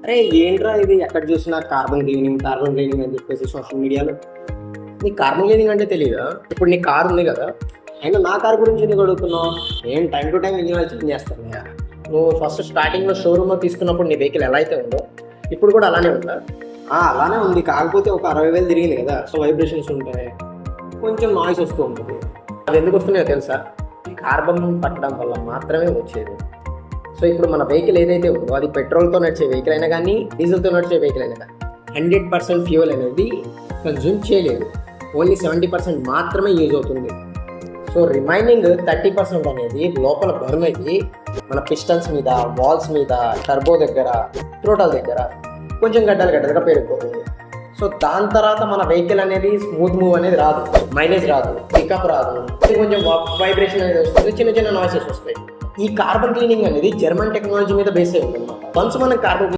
అరే ఏంట్రా ఇది ఎక్కడ చూసినా కార్బన్ క్లీనింగ్ అని చెప్పేసి సోషల్ మీడియాలో. నీ కార్బన్ క్లీనింగ్ అంటే తెలియదా? ఇప్పుడు నీ కార్ ఉంది కదా, అయినా నా కార్ గురించి ఎందుకు అడుగుతున్నావు? నేను time to time engine oil change చేస్తాను కదా. నువ్వు ఫస్ట్ స్టార్టింగ్లో షోరూమ్లో తీసుకున్నప్పుడు నీ వెహికల్ ఎలా అయితే ఉందో ఇప్పుడు కూడా అలానే ఉందా? అలానే ఉంది, కాకపోతే ఒక 60,000 తిరిగింది కదా, సో వైబ్రేషన్స్ ఉంటాయి, కొంచెం నాయిస్ వస్తూ ఉంటుంది. అది ఎందుకు వస్తున్నాయో తెలుసా? కార్బన్ పట్టడం వల్ల మాత్రమే వచ్చేది. సో ఇప్పుడు మన వెహికల్ ఏదైతే ఉందో అది పెట్రోల్తో నడిచే వెహికల్ అయినా కానీ డీజిల్తో నడిచే వెహికల్ అయినా కానీ 100% ఫ్యూయల్ అనేది కన్జ్యూమ్ చేయలేదు, ఓన్లీ 70% మాత్రమే యూజ్ అవుతుంది. సో రిమైనింగ్ 30% అనేది లోపల బర్న్ అయ్యి మన పిస్టన్స్ మీద, వాల్స్ మీద, టర్బో దగ్గర, థ్రోటల్ దగ్గర కొంచెం గడ్డలుగా పెరిగిపోతుంది. సో దాని తర్వాత మన వెహికల్ అనేది స్మూత్ మూవ్ అనేది రాదు, మైలేజ్ రాదు, పికప్ రాదు, కొంచెం వైబ్రేషన్ అనేది వస్తుంది, చిన్న చిన్న నాయిసెస్ వస్తాయి. ఈ కార్బన్ క్లీనింగ్ అనేది జర్మన్ టెక్నాలజీ మీద బేస్ అయి ఉంటుంది. వన్స్ మనం కార్బన్